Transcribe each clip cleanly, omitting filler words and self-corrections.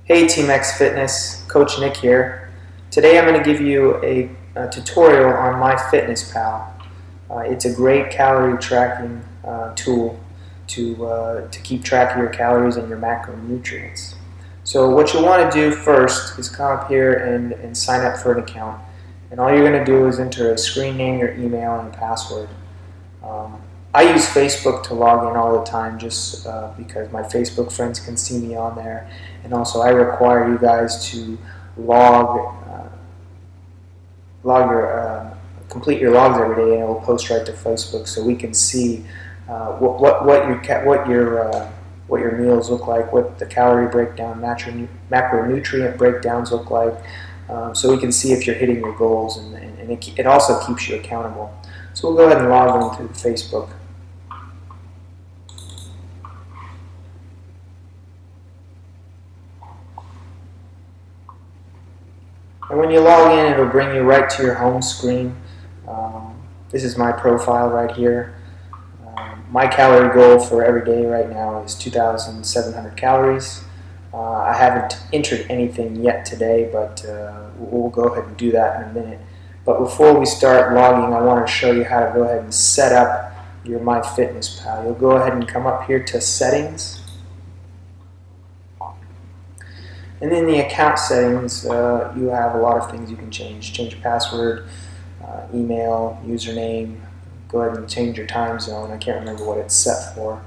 Hey TeamXFitness, Coach Nick here. Today I'm going to give you a tutorial on MyFitnessPal. It's a great calorie tracking tool to keep track of your calories and your macronutrients. So what you'll want to do first is come up here and sign up for an account. And all you're going to do is enter a screen name, your email, and a password. I use Facebook to log in all the time just because my Facebook friends can see me on there, and also I require you guys to complete your logs every day, and it will post right to Facebook so we can see what your meals look like, what the calorie breakdown, macronutrient breakdowns look like, so we can see if you're hitting your goals, and it also keeps you accountable. So we'll go ahead and log in through Facebook. And when you log in, it'll bring you right to your home screen. This is my profile right here. My calorie goal for every day right now is 2,700 calories. I haven't entered anything yet today, but we'll go ahead and do that in a minute. But before we start logging, I want to show you how to go ahead and set up your MyFitnessPal. You'll go ahead and come up here to Settings. And in the account settings, you have a lot of things you can change. Change your password, email, username. Go ahead and change your time zone. I can't remember what it's set for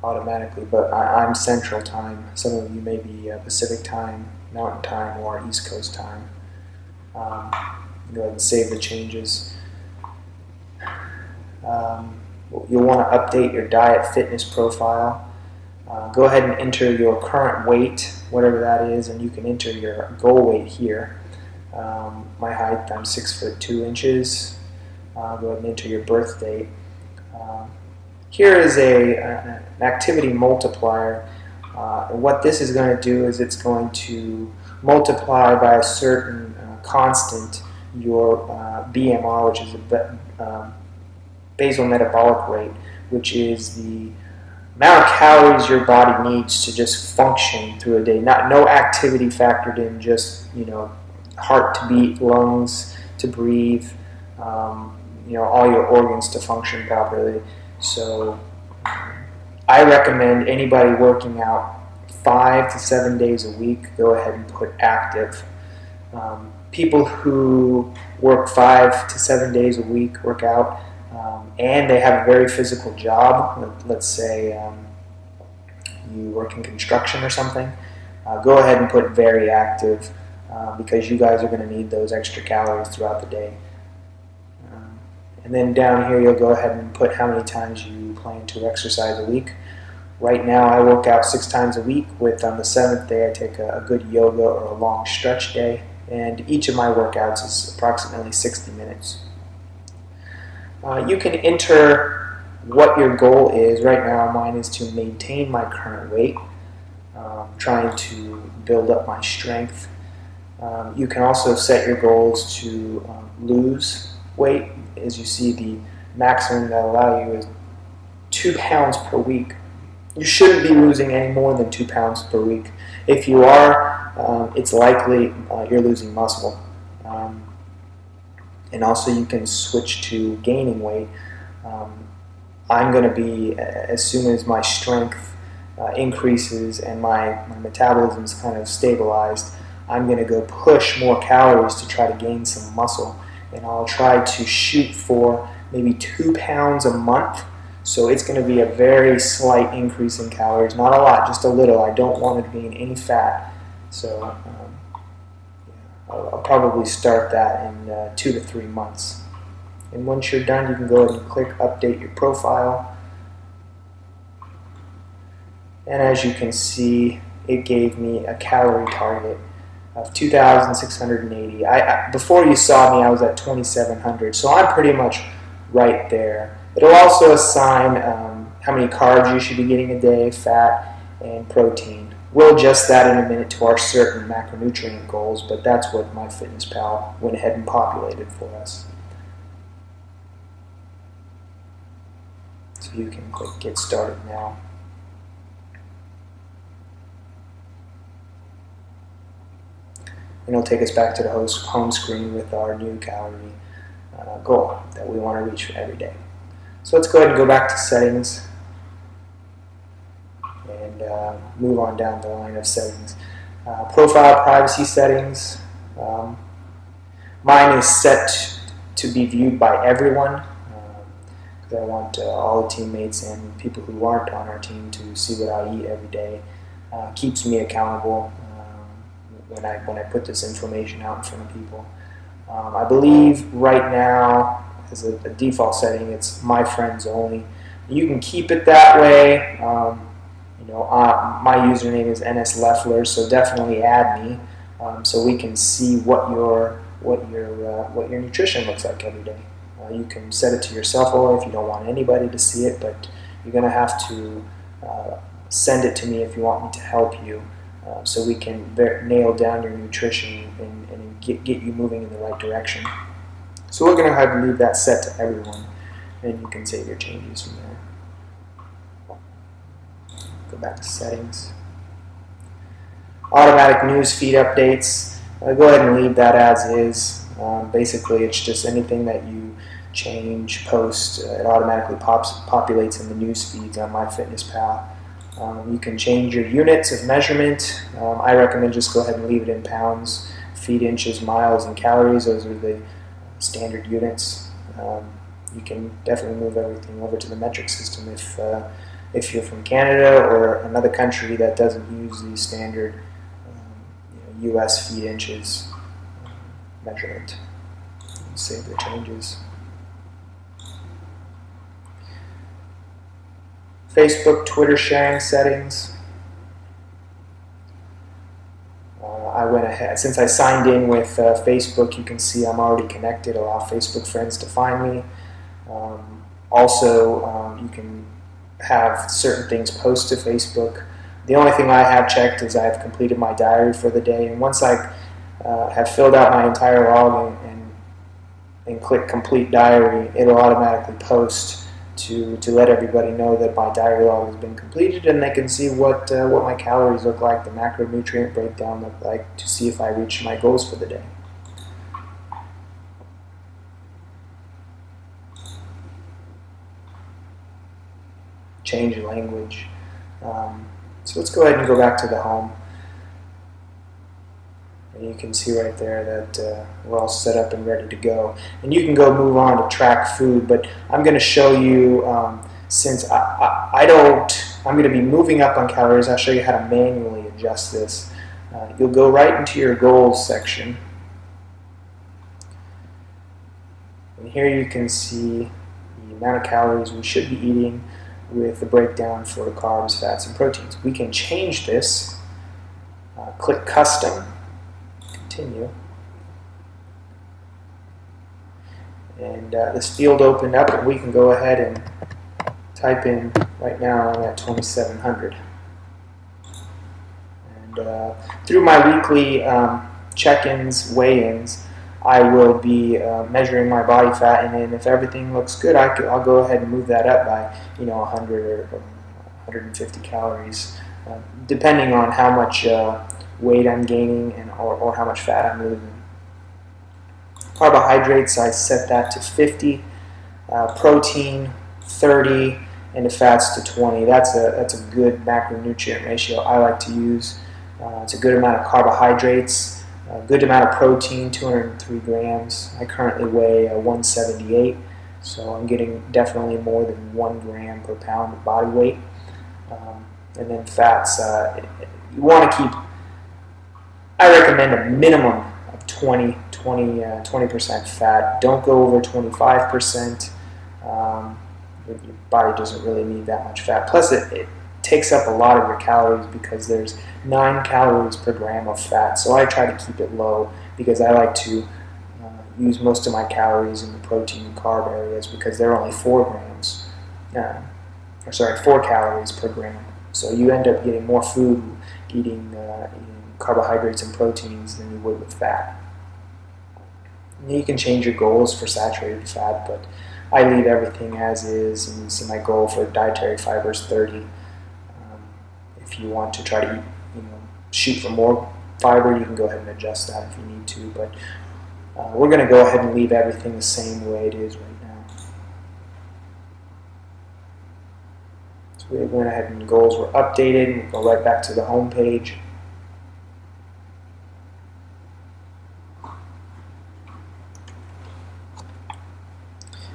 automatically, but I'm Central Time. Some of you may be Pacific Time, Mountain Time, or East Coast Time. Go ahead and save the changes. You'll want to update your diet fitness profile. Go ahead and enter your current weight, whatever that is, and you can enter your goal weight here. My height, I'm 6'2". Go ahead and enter your birth date. Here is an activity multiplier. And what this is going to do is it's going to multiply by a certain constant your BMR, which is a basal metabolic rate, which is the amount of calories your body needs to just function through a day. No activity factored in, just heart to beat, lungs to breathe, all your organs to function properly. So I recommend anybody working out 5 to 7 days a week, go ahead and put active. People who work 5 to 7 days a week, work out, and they have a very physical job, let's say you work in construction or something, go ahead and put very active because you guys are going to need those extra calories throughout the day. And then down here you'll go ahead and put how many times you plan to exercise a week. Right now I work out 6 times a week, with on the 7th day I take a good yoga or a long stretch day, and each of my workouts is approximately 60 minutes. You can enter what your goal is. Right now mine is to maintain my current weight, trying to build up my strength. You can also set your goals to lose weight. As you see, the maximum that allow you is 2 pounds per week. You shouldn't be losing any more than 2 pounds per week. If you are, it's likely you're losing muscle. And also you can switch to gaining weight. I'm going to be, as soon as my strength increases and my metabolism is kind of stabilized, I'm going to go push more calories to try to gain some muscle. And I'll try to shoot for maybe 2 pounds a month. So it's going to be a very slight increase in calories, not a lot, just a little. I don't want to gain any fat. So I'll probably start that in 2 to 3 months. And once you're done, you can go ahead and click update your profile. And as you can see, it gave me a calorie target of 2,680. Before you saw me, I was at 2,700, so I'm pretty much right there. It'll also assign how many carbs you should be getting a day, fat, and protein. We'll adjust that in a minute to our certain macronutrient goals, but that's what MyFitnessPal went ahead and populated for us. So you can click Get Started now. and it'll take us back to the home screen with our new calorie goal that we want to reach every day. So let's go ahead and go back to settings and move on down the line of settings. Profile privacy settings. Mine is set to be viewed by everyone, because I want all the teammates and people who aren't on our team to see what I eat every day. Keeps me accountable when I put this information out in front of people. I believe right now, as a default setting, it's my friends only. You can keep it that way. My username is NSLeffler, so definitely add me, so we can see what your nutrition looks like every day. You can set it to yourself or if you don't want anybody to see it, but you're going to have to send it to me if you want me to help you, so we can nail down your nutrition and get you moving in the right direction. So we're going to have to leave that set to everyone, and you can save your changes from there. Go back to settings. Automatic news feed updates. Go ahead and leave that as is. Basically, it's just anything that you change, post, it automatically populates in the news feeds on MyFitnessPal. You can change your units of measurement. I recommend just go ahead and leave it in pounds, feet, inches, miles, and calories. Those are the standard units. You can definitely move everything over to the metric system if you're from Canada or another country that doesn't use the standard US feet inches measurement. Save the changes. Facebook, Twitter sharing settings. I went ahead, since I signed in with Facebook, you can see I'm already connected. Allow Facebook friends to find me. Also, you can have certain things post to Facebook. The only thing I have checked is I have completed my diary for the day, and once I have filled out my entire log and click complete diary, it'll automatically post to let everybody know that my diary log has been completed, and they can see what my calories look like, the macronutrient breakdown look like, to see if I reach my goals for the day. Change language. So let's go ahead and go back to the home. And you can see right there that we're all set up and ready to go. And you can go move on to track food, but I'm going to show you, since I'm going to be moving up on calories, I'll show you how to manually adjust this. You'll go right into your goals section. And here you can see the amount of calories we should be eating with the breakdown for carbs, fats, and proteins. We can change this. Click Custom. Continue. And this field opened up, and we can go ahead and type in, right now I'm at 2,700. And through my weekly check-ins, weigh-ins, I will be measuring my body fat, and then if everything looks good, I'll go ahead and move that up by 100 or 150 calories, depending on how much weight I'm gaining or how much fat I'm losing. Carbohydrates, I set that to 50, protein 30, and the fats to 20. That's a good macronutrient ratio I like to use. It's a good amount of carbohydrates, a good amount of protein, 203 grams. I currently weigh 178, so I'm getting definitely more than 1 gram per pound of body weight. And then fats, you want to keep, I recommend a minimum of 20% fat. Don't go over 25%. Your body doesn't really need that much fat. Plus, it takes up a lot of your calories because there's 9 calories per gram of fat. So I try to keep it low because I like to use most of my calories in the protein and carb areas because they're only 4 calories per gram. So you end up getting more food eating carbohydrates and proteins than you would with fat. And you can change your goals for saturated fat, but I leave everything as is, and you see my goal for dietary fiber is 30. If you want to try to eat, shoot for more fiber, you can go ahead and adjust that if you need to, but we're going to go ahead and leave everything the same way it is right now. So we went ahead and goals were updated. We'll go right back to the home page.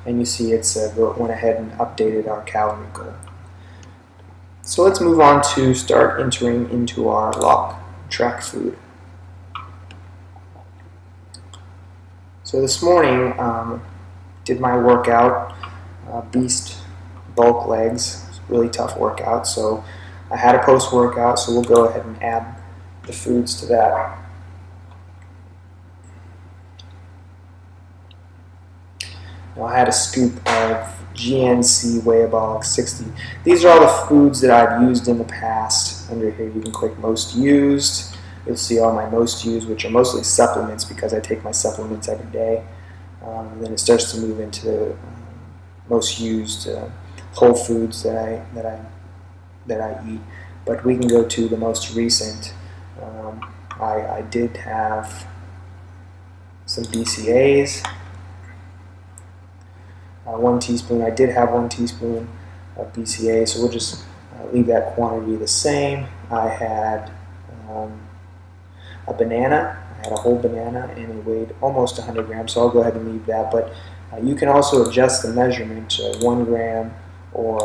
And you see it's went ahead and updated our calorie goal. So let's move on to start entering into our log, track food. So this morning, did my workout, beast bulk legs. It was a really tough workout, so I had a post-workout, so we'll go ahead and add the foods to that. Now I had a scoop of GNC Weighabilic 60. These are all the foods that I've used in the past. Under here you can click most used. You'll see all my most used, which are mostly supplements because I take my supplements every day. And then it starts to move into the most used whole foods that I eat. But we can go to the most recent. I did have some BCAAs. 1 teaspoon. I did have 1 teaspoon of BCAA, so we'll just leave that quantity the same. I had a banana. I had a whole banana, and it weighed almost 100 grams, so I'll go ahead and leave that. But you can also adjust the measurement to 1 gram or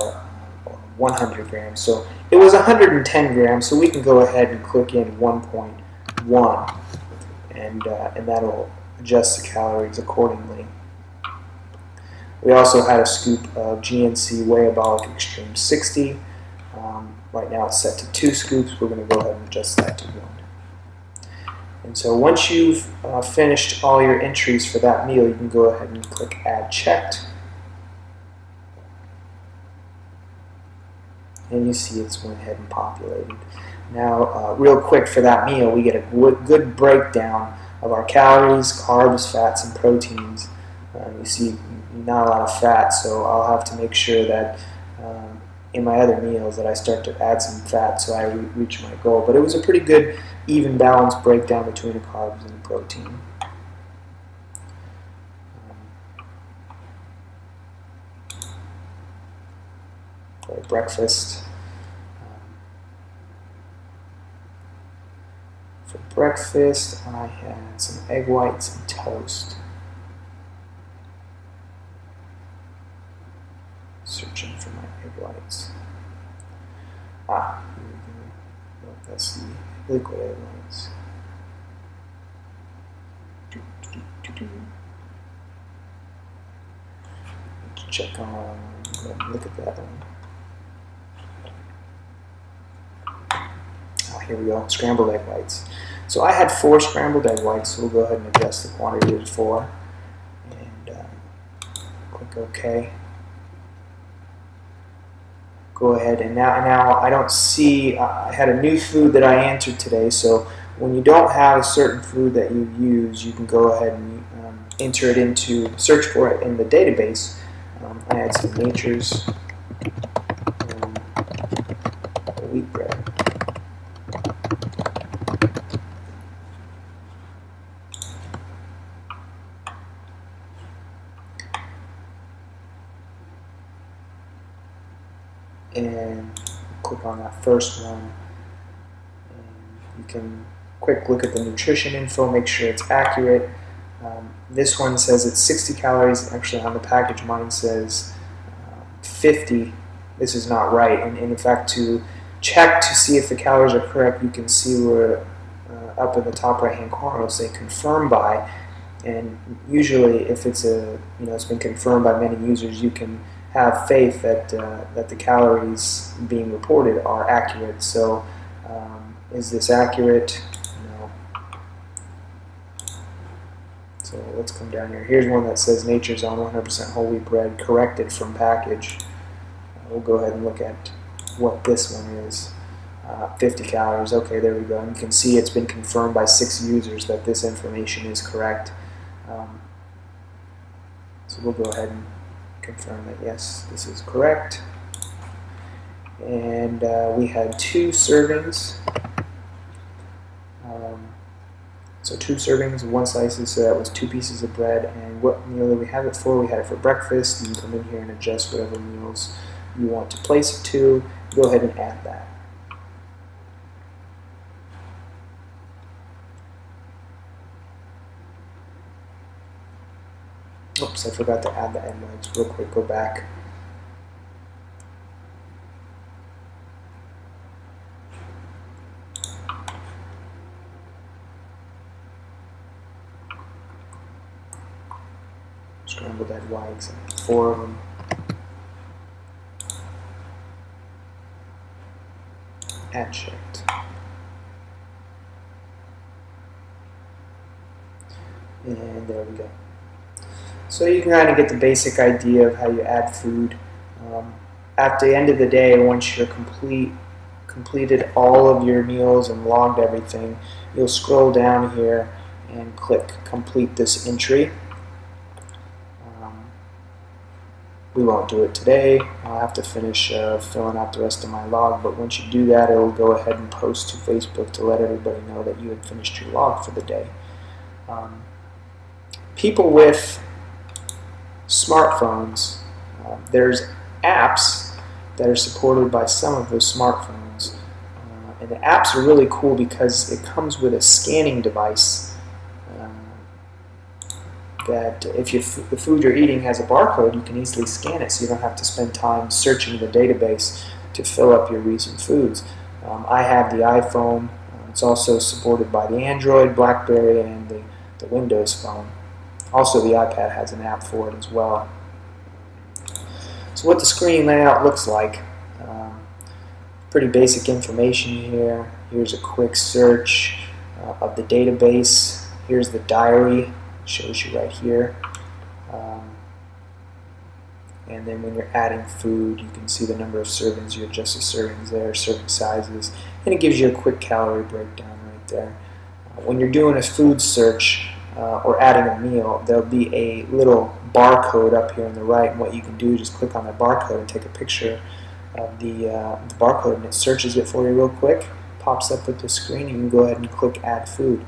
100 grams. So it was 110 grams, so we can go ahead and click in 1.1, and that'll adjust the calories accordingly. We also had a scoop of GNC Weighabilic Extreme 60. Right now it's set to 2 scoops. We're going to go ahead and adjust that to 1. And so once you've finished all your entries for that meal, you can go ahead and click Add Checked. And you see it's went ahead and populated. Now, real quick for that meal, we get a good breakdown of our calories, carbs, fats, and proteins. You see not a lot of fat, so I'll have to make sure that in my other meals that I start to add some fat so I reach my goal. But it was a pretty good, even balanced breakdown between the carbs and the protein. For breakfast. For breakfast, I had some egg whites and toast. Searching for my egg whites. Here we go. Oh, that's the liquid egg whites. Let's check on, go ahead and look at that one. Here we go, scrambled egg whites. So I had 4 scrambled egg whites, so we'll go ahead and adjust the quantity to 4. And click OK. Go ahead, and now I don't see, I had a new food that I entered today, so when you don't have a certain food that you use, you can go ahead and enter it into, search for it in the database. I had some Nature's wheat bread. And click on that first one, and you can quick look at the nutrition info, make sure it's accurate. This one says it's 60 calories. Actually on the package mine says 50. This is not right, and in fact to check to see if the calories are correct, you can see where up in the top right hand corner it'll say confirm by, and usually if it's it's been confirmed by many users, you can have faith that that the calories being reported are accurate. So is this accurate? No. So let's come down here. Here's one that says Nature's Own 100% whole wheat bread corrected from package. We'll go ahead and look at what this one is. 50 calories. Okay, there we go. And you can see it's been confirmed by 6 users that this information is correct. So we'll go ahead and confirm that yes, this is correct. And we had 2 servings. So 2 servings, 1 slices, so that was 2 pieces of bread. And what meal did we have it for? We had it for breakfast. You can come in here and adjust whatever meals you want to place it to. Go ahead and add that. Oops, I forgot to add the egg whites. Real quick, go back. Scrambled egg whites, 4 of them. Add checked. And there we go. So you can kind of get the basic idea of how you add food. At the end of the day, once you're completed all of your meals and logged everything, you'll scroll down here and click complete this entry. We won't do it today. I'll have to finish filling out the rest of my log, but once you do that, it'll go ahead and post to Facebook to let everybody know that you had finished your log for the day. People with smartphones, there's apps that are supported by some of those smartphones, and the apps are really cool because it comes with a scanning device that if the food you're eating has a barcode, you can easily scan it so you don't have to spend time searching the database to fill up your recent foods. I have the iPhone. It's also supported by the Android, BlackBerry, and the Windows phone. Also, the iPad has an app for it as well. So what the screen layout looks like, pretty basic information here. Here's a quick search of the database. Here's the diary. Shows you right here. And then when you're adding food, you can see the number of servings. You adjust the servings there, serving sizes, and it gives you a quick calorie breakdown right there. When you're doing a food search or adding a meal, there'll be a little barcode up here on the right, and what you can do is just click on that barcode and take a picture of the barcode, and it searches it for you real quick, pops up with the screen, and you can go ahead and click add food.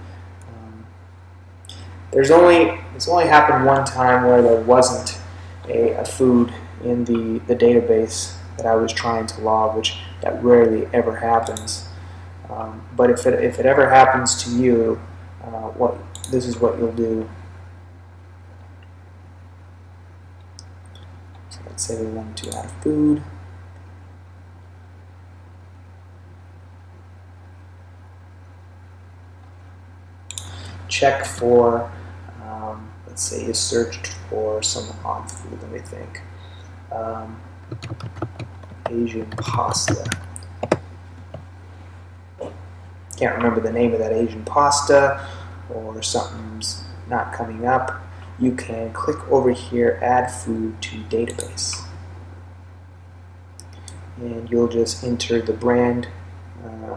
It's only happened one time where there wasn't a food in the database that I was trying to log, which that rarely ever happens. But if it ever happens to you, this is what you'll do. So let's say we want to add food. Check for, let's say you searched for some odd food, let me think. Asian pasta. Can't remember the name of that Asian pasta, or something's not coming up. You can click over here, add food to database. And you'll just enter the brand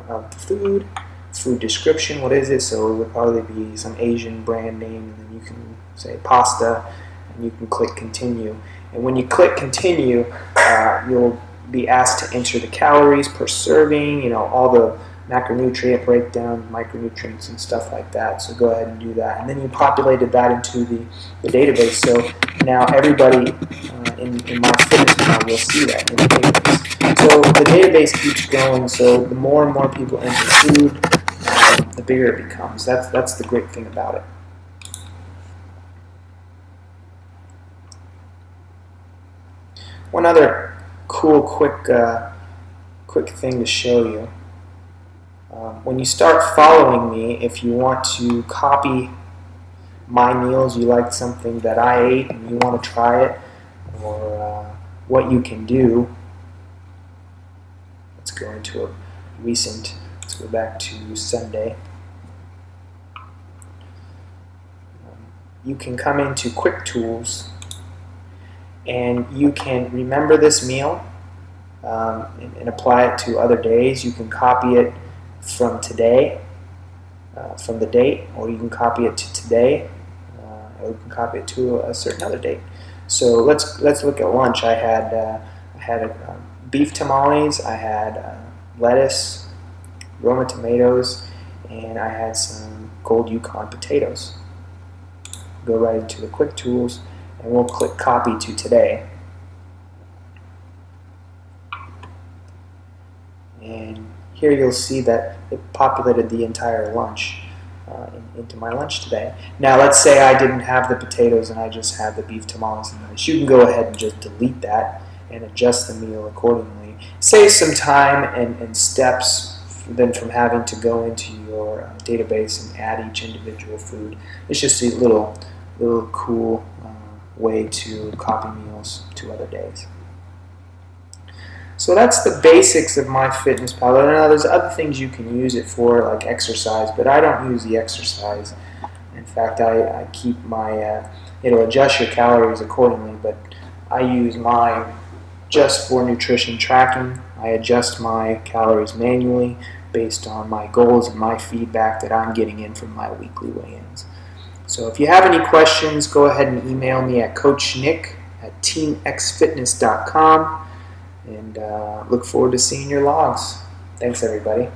of the food. Food description, what is it? So it would probably be some Asian brand name, and then you can say pasta, and you can click continue. And when you click continue, you'll be asked to enter the calories per serving, all the macronutrient breakdown, micronutrients and stuff like that. So go ahead and do that. And then you populated that into the database. So now everybody in MyFitnessPal will see that in the database. So the database keeps growing, so the more and more people enter food, the bigger it becomes. That's the great thing about it. One other cool, quick thing to show you. When you start following me, if you want to copy my meals, you like something that I ate and you want to try it, or what you can do, let's go into a recent. Let's go back to Sunday. You can come into Quick Tools and you can remember this meal and apply it to other days. You can copy it from today, from the date, or you can copy it to today, or you can copy it to a certain other date. So let's look at lunch. I had beef tamales, I had lettuce, Roma tomatoes, and I had some Gold Yukon potatoes. Go right into the quick tools, and we'll click copy to today. And here you'll see that it populated the entire lunch into my lunch today. Now let's say I didn't have the potatoes and I just had the beef tamales and rice. You can go ahead and just delete that and adjust the meal accordingly. Save some time and steps then from having to go into your database and add each individual food. It's just a little cool way to copy meals to other days. So that's the basics of MyFitnessPal. Now there's other things you can use it for, like exercise, but I don't use the exercise. In fact, I keep my, it'll adjust your calories accordingly, but I use mine just for nutrition tracking. I adjust my calories manually based on my goals and my feedback that I'm getting in from my weekly weigh-ins. So if you have any questions, go ahead and email me at coachnick@teamxfitness.com. And look forward to seeing your logs. Thanks, everybody.